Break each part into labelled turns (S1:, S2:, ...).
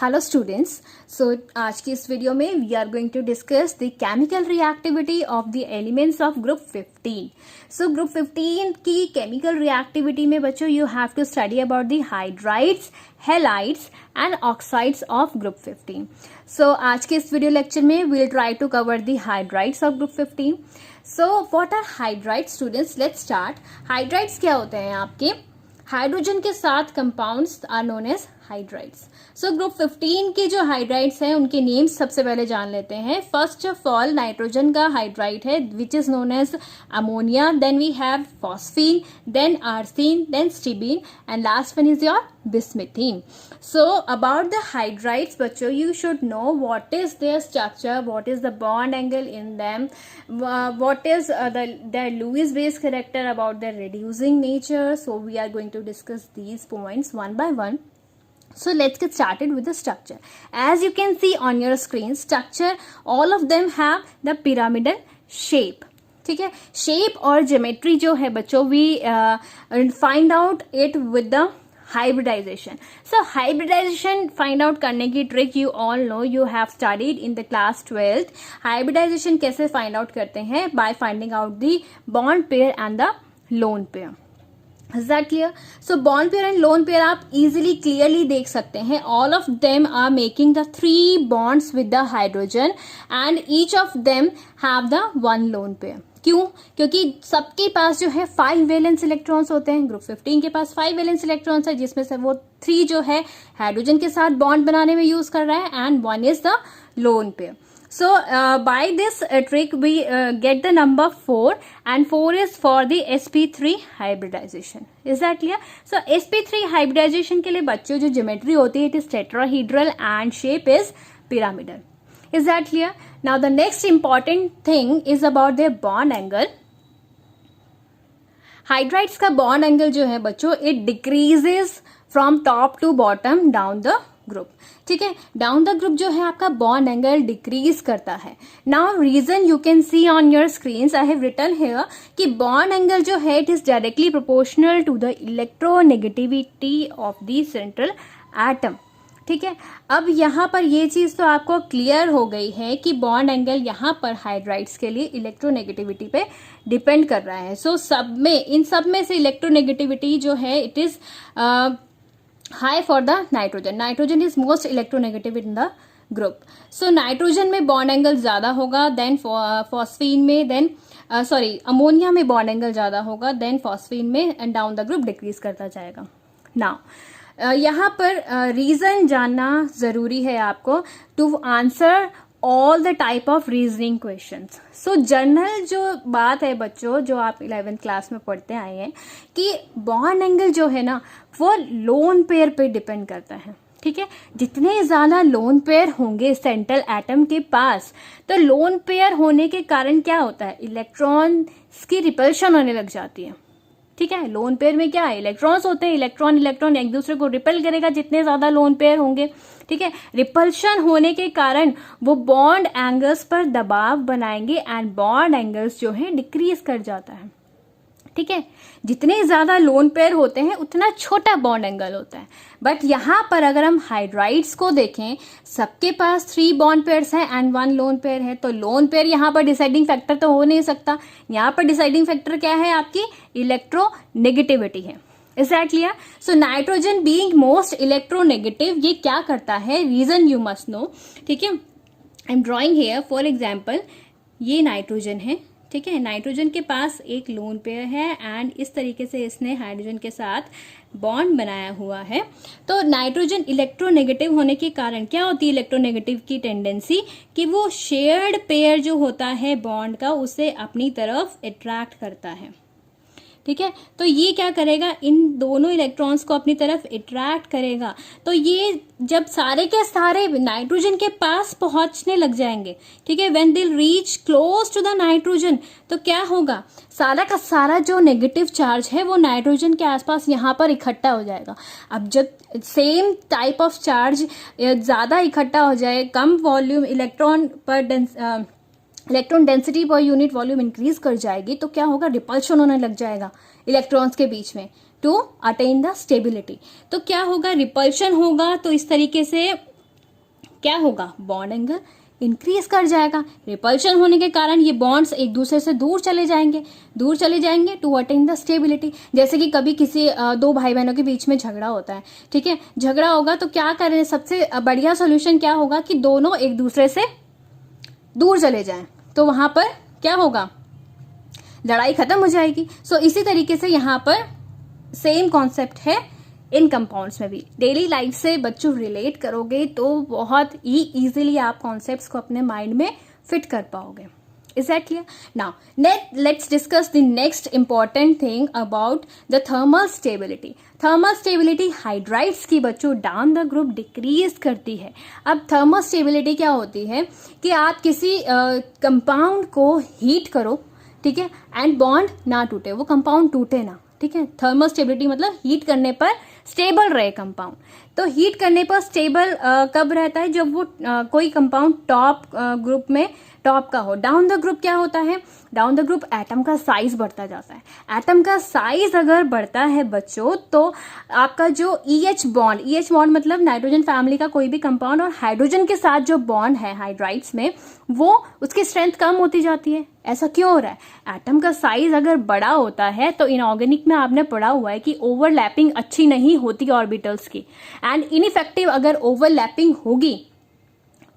S1: Hello students. सो आज की इस वीडियो में we are going to discuss the chemical reactivity of the elements of group 15। So group 15 की chemical reactivity में बच्चों you have to study about the hydrides, halides and oxides of group 15। So आज के इस video lecture में we will try to cover the hydrides of group 15। So what are hydrides students? Let's start. Hydrides क्या होते हैं? आपके hydrogen के साथ compounds are known as hydrides. So group 15 के जो हाइड्राइड्स हैं उनके नेम्स सबसे पहले जान लेते हैं। फर्स्ट ऑफ ऑल नाइट्रोजन का हाइड्राइड है which is known as ammonia, then we have phosphine, then arsine, then stibine and last one is your bismuthine. So about the hydrides बच्चों you should know what is their structure, what is the bond angle in them, what is the Lewis base character, about their reducing nature. So we are going to discuss these points one by one. So let's get started with the structure. As you can see on your screen, structure all of them have the pyramidal shape. ठीक है, shape और geometry जो है बच्चों we find out it with the hybridization. So hybridization find out करने की trick you all know, you have studied in the class 12th। Hybridization कैसे find out करते हैं? By finding out the bond pair and the lone pair. Is that clear? So bond pair and lone pair आप easily clearly देख सकते हैं. All of them are making the 3 bonds with the hydrogen and each of them have the 1 lone pair. क्यों? क्योंकि सबके पास जो है 5 valence electrons होते हैं. ग्रुप 15 के पास 5 वैलेंस इलेक्ट्रॉन्स है जिसमें से वो 3 जो है हाइड्रोजन के साथ बॉन्ड बनाने में यूज कर रहा है and 1 is the lone pair. So by this trick we get the number 4 and 4 is for the sp3 hybridization. Is that clear? So sp3 hybridization के लिए बच्चों जो ज्योमेट्री होती है it is tetrahedral and shape is pyramidal. Is that clear? Now the next important thing is about their bond angle. Hydrides का bond angle जो है बच्चों it decreases from top to bottom down the group. ठीक है, down the group जो है आपका bond angle decrease करता है. Now reason you can see on your screen, I have written here कि बॉन्ड एंगल जो है it is directly proportional to the electronegativity of the central atom. ठीक है, अब यहाँ पर ये चीज तो आपको क्लियर हो गई है कि बॉन्ड एंगल यहाँ पर हाइड्राइड्स के लिए इलेक्ट्रोनेगेटिविटी पे डिपेंड कर रहा है. सो सब में इन सब में से इलेक्ट्रोनेगेटिविटी जो है it is high for the nitrogen. Nitrogen is most electronegative in the group. So nitrogen में बॉन्ड एंगल ज्यादा होगा देन फॉस्फीन में, देन अमोनिया में बॉन्ड एंगल ज्यादा होगा देन फॉस्फीन में and down the group decrease करता जाएगा. नाउ यहाँ पर रीजन जानना जरूरी है आपको to answer all the type of reasoning questions. So general जो बात है बच्चों जो आप 11th क्लास में पढ़ते आए हैं कि बॉन्ड एंगल जो है ना वो लोन पेयर पे डिपेंड करता है. ठीक है, जितने ज्यादा लोन पेयर होंगे सेंट्रल एटम के पास तो लोन पेयर होने के कारण क्या होता है, इलेक्ट्रॉन की रिपल्शन होने लग जाती है. ठीक है, लोन पेयर में क्या है, इलेक्ट्रॉन्स होते हैं. इलेक्ट्रॉन एक दूसरे को रिपेल करेगा जितने ज्यादा लोन पेयर होंगे. ठीक है, रिपल्शन होने के कारण वो बॉन्ड एंगल्स पर दबाव बनाएंगे एंड बॉन्ड एंगल्स जो है डिक्रीज कर जाता है. ठीक है, जितने ज्यादा लोन पेयर होते हैं उतना छोटा बॉन्ड एंगल होता है. बट यहाँ पर अगर हम हाइड्राइड्स को देखें सबके पास 3 बॉन्ड पेयर्स हैं एंड 1 लोन पेयर है. तो लोन पेयर यहाँ पर डिसाइडिंग फैक्टर तो हो नहीं सकता. यहाँ पर डिसाइडिंग फैक्टर क्या है, आपकी इलेक्ट्रोनेगेटिविटी है. Is that clear? So nitrogen being most electronegative ये क्या करता है, रीजन यू मस्ट नो. ठीक है, I am drawing here for example ये नाइट्रोजन है. ठीक है, नाइट्रोजन के पास एक लोन पेयर है एंड इस तरीके से इसने हाइड्रोजन के साथ बॉन्ड बनाया हुआ है. तो नाइट्रोजन इलेक्ट्रोनेगेटिव होने के कारण क्या होती है इलेक्ट्रोनेगेटिव की टेंडेंसी कि वो शेयर्ड पेयर जो होता है बॉन्ड का उसे अपनी तरफ अट्रैक्ट करता है. ठीक है, तो ये क्या करेगा, इन दोनों इलेक्ट्रॉन्स को अपनी तरफ अट्रैक्ट करेगा. तो ये जब सारे के सारे नाइट्रोजन के पास पहुंचने लग जाएंगे, ठीक है, when they reach close to the nitrogen तो क्या होगा, सारा का सारा जो नेगेटिव चार्ज है वो नाइट्रोजन के आसपास यहाँ पर इकट्ठा हो जाएगा. अब जब सेम टाइप ऑफ चार्ज ज्यादा इकट्ठा हो जाए, कम volume electron density per unit volume increase कर जाएगी तो क्या होगा, रिपल्शन होने लग जाएगा इलेक्ट्रॉन्स के बीच में टू अटेन द स्टेबिलिटी. तो क्या होगा, रिपल्शन होगा. तो इस तरीके से क्या होगा, बॉन्ड एंगल इंक्रीज कर जाएगा। रिपल्शन होने के कारण ये बॉन्ड्स एक दूसरे से दूर चले जाएंगे टू अटेन द स्टेबिलिटी। जैसे कि कभी किसी दो भाई बहनों के बीच में झगड़ा होता है, ठीक है, झगड़ा होगा तो क्या करें, सबसे बढ़िया सोल्यूशन क्या होगा कि दोनों एक दूसरे से दूर चले जाएं, तो वहां पर क्या होगा, लड़ाई खत्म हो जाएगी। सो इसी तरीके से यहाँ पर सेम कॉन्सेप्ट है इन कंपाउंड्स में भी। डेली लाइफ से बच्चों रिलेट करोगे तो बहुत ही इजीली आप कॉन्सेप्ट्स को अपने माइंड में फिट कर पाओगे। Is that clear? Now, let's discuss the next important thing about the thermal stability. Thermal stability hydrides की बच्चों डाउन द ग्रुप डिक्रीज करती है। अब थर्मल स्टेबिलिटी क्या होती है कि आप किसी कंपाउंड को हीट करो, ठीक है, एंड बॉन्ड ना टूटे, वो कंपाउंड टूटे ना, ठीक है। थर्मल स्टेबिलिटी मतलब हीट करने पर स्टेबल रहे कंपाउंड। तो हीट करने पर स्टेबल कब रहता है, जब वो कोई कंपाउंड टॉप ग्रुप में टॉप का हो। डाउन द ग्रुप क्या होता है, डाउन द ग्रुप एटम का साइज बढ़ता जाता है। एटम का साइज अगर बढ़ता है बच्चों तो आपका जो EH बॉन्ड मतलब नाइट्रोजन फैमिली का कोई भी कंपाउंड और हाइड्रोजन के साथ जो बॉन्ड है हाइड्राइड्स में, वो उसकी स्ट्रेंथ कम होती जाती है। ऐसा क्यों हो रहा है, एटम का साइज अगर बड़ा होता है तो इनऑर्गेनिक में आपने पढ़ा हुआ है कि ओवरलैपिंग अच्छी नहीं होती ऑर्बिटल्स की, एंड इनइफेक्टिव अगर ओवरलैपिंग होगी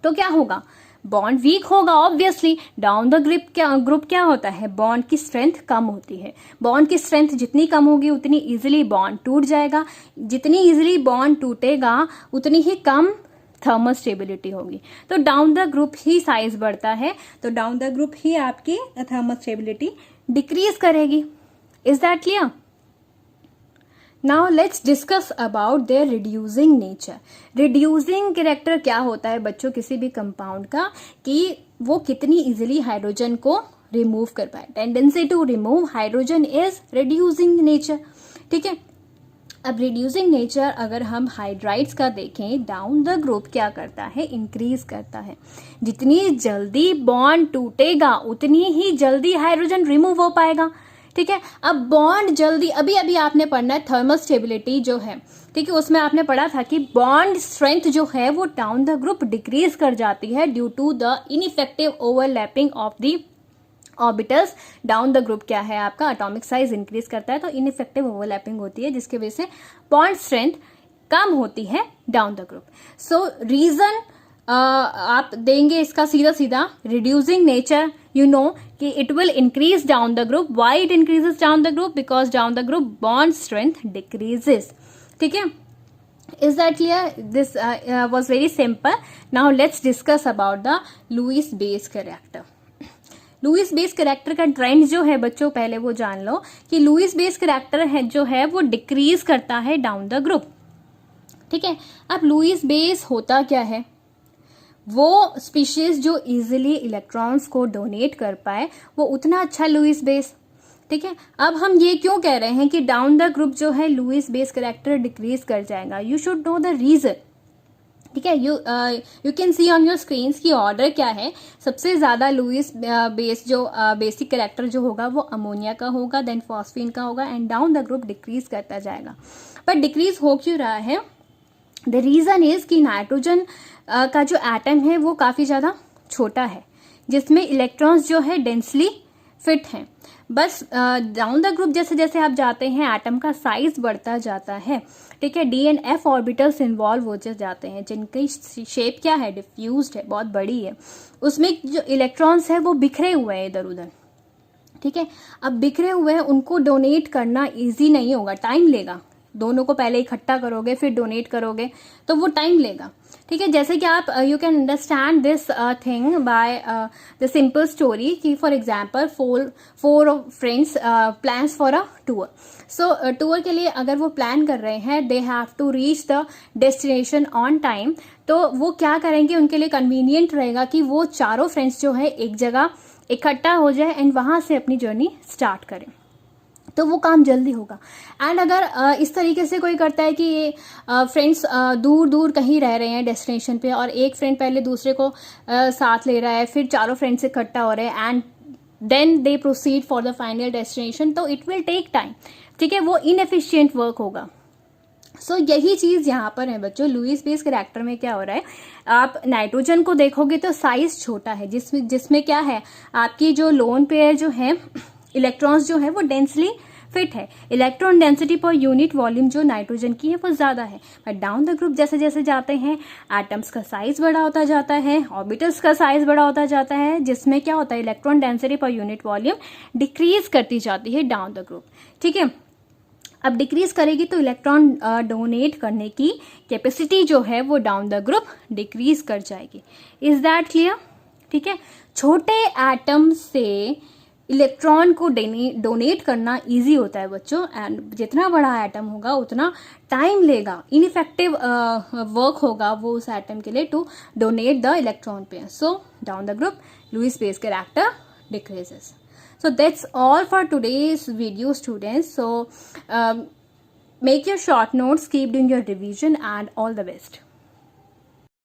S1: तो क्या होगा, बॉन्ड वीक होगा ऑब्वियसली। डाउन द ग्रुप क्या होता है, बॉन्ड की स्ट्रेंथ कम होती है। बॉन्ड की स्ट्रेंथ जितनी कम होगी उतनी इजीली बॉन्ड टूट जाएगा, जितनी इजीली बॉन्ड टूटेगा उतनी ही कम थर्मल स्टेबिलिटी होगी। तो down the group he size बढ़ता है, तो डाउन द ग्रुप ही आपकी थर्मल स्टेबिलिटी डिक्रीज करेगी। Is that clear? Now let's discuss about their reducing nature. Reducing character क्या होता है बच्चों किसी भी कंपाउंड का, कि वो कितनी इजीली हाइड्रोजन को रिमूव कर पाए। Tendency to remove hydrogen is reducing nature, ठीक है। अब रिड्यूसिंग नेचर अगर हम हाइड्राइड्स का देखें, डाउन द ग्रुप क्या करता है, इंक्रीज करता है। जितनी जल्दी बॉन्ड टूटेगा उतनी ही जल्दी हाइड्रोजन रिमूव हो पाएगा, ठीक है। अब बॉन्ड जल्दी, अभी अभी आपने पढ़ना है थर्मल स्टेबिलिटी जो है, ठीक है, उसमें आपने पढ़ा था कि बॉन्ड स्ट्रेंथ जो है वो डाउन द ग्रुप डिक्रीज कर जाती है due to the ineffective overlapping of the orbitals. Down the group क्या है आपका, एटॉमिक साइज इंक्रीज करता है, तो इनइफेक्टिव ओवरलैपिंग होती है जिसकी वजह से बॉन्ड स्ट्रेंथ कम होती है down the group. So reason आप देंगे इसका सीधा सीधा, रिड्यूसिंग नेचर you know कि it will increase down the group. Why it increases down the group? Because down the group bond strength decreases. ठीक है? Is that clear? This was very simple. Now let's discuss about the Lewis base character. Lewis base character का trend जो है बच्चों पहले वो जान लो कि लुइस बेस कैरेक्टर है जो है वो डिक्रीज करता है डाउन द ग्रुप, ठीक है। अब लुइस बेस होता क्या है, वो स्पीशीज जो इजीली इलेक्ट्रॉन्स को डोनेट कर पाए वो उतना अच्छा लुइस बेस, ठीक है। अब हम ये क्यों कह रहे हैं कि डाउन द ग्रुप जो है लुइस बेस कैरेक्टर डिक्रीज कर जाएगा, you should know the reason, ठीक है। You can see on your screens की ऑर्डर क्या है। सबसे ज्यादा लुइस बेस जो बेसिक कैरेक्टर जो होगा वो अमोनिया का होगा, देन फॉस्फीन का होगा, and down the group decrease करता जाएगा। पर डिक्रीज हो क्यों रहा है, द रीजन इज कि नाइट्रोजन का जो एटम है वो काफी ज्यादा छोटा है, जिसमें इलेक्ट्रॉन्स जो है डेंसली फिट हैं। बस डाउन द ग्रुप जैसे जैसे आप जाते हैं एटम का साइज बढ़ता जाता है, ठीक है। D and F orbitals involve हो जाते हैं जिनकी शेप क्या है, डिफ्यूज्ड है, बहुत बड़ी है। उसमें जो इलेक्ट्रॉन्स है वो बिखरे हुए हैं इधर उधर, ठीक है। अब बिखरे हुए हैं, उनको डोनेट करना इजी नहीं होगा, टाइम लेगा। दोनों को पहले इकट्ठा करोगे फिर डोनेट करोगे तो वो टाइम लेगा, ठीक है। जैसे कि आप you can understand this thing by the simple story कि for example four friends plans for a tour. So tour के लिए अगर वो प्लान कर रहे हैं, they have to reach the destination on time, तो वो क्या करेंगे, उनके लिए कन्वीनियंट रहेगा कि वो चारों फ्रेंड्स जो है एक जगह इकट्ठा हो जाए एंड वहां से अपनी जर्नी स्टार्ट करें, तो वो काम जल्दी होगा। एंड अगर इस तरीके से कोई करता है कि ये फ्रेंड्स दूर दूर कहीं रह रहे हैं डेस्टिनेशन पे, और एक फ्रेंड पहले दूसरे को साथ ले रहा है, फिर चारों फ्रेंड्स इकट्ठा हो रहे हैं and then they proceed for the final destination, तो इट विल टेक टाइम, ठीक है। वो इनएफिशिएंट वर्क होगा। सो यही चीज यहाँ पर है बच्चों, लुईस बेस कैरेक्टर में क्या हो रहा है, आप नाइट्रोजन को देखोगे तो साइज छोटा है, जिसमें क्या है, आपकी जो लोन पेयर जो है, इलेक्ट्रॉन्स जो है वो डेंसली फिट है, electron density per unit volume जो नाइट्रोजन की है वो ज्यादा है। बट डाउन द ग्रुप जैसे जैसे जाते हैं, एटम्स का साइज बड़ा होता जाता है, ऑर्बिटल्स का साइज बड़ा होता जाता है, जिसमें क्या होता है, electron density per unit volume decrease करती जाती है डाउन द ग्रुप। ठीक है, अब डिक्रीज करेगी तो इलेक्ट्रॉन डोनेट करने की कैपेसिटी जो है वो डाउन द ग्रुप डिक्रीज कर जाएगी। Is that clear? ठीक है, छोटे एटम से इलेक्ट्रॉन को डोनेट करना इजी होता है बच्चों, एंड जितना बड़ा एटम होगा उतना टाइम लेगा, इनइफेक्टिव वर्क होगा वो उस एटम के लिए to donate the electron pair. So down the group Lewis Pace character decreases. So that's all for today's video, students. So make your short notes, keep doing your revision, and all the best.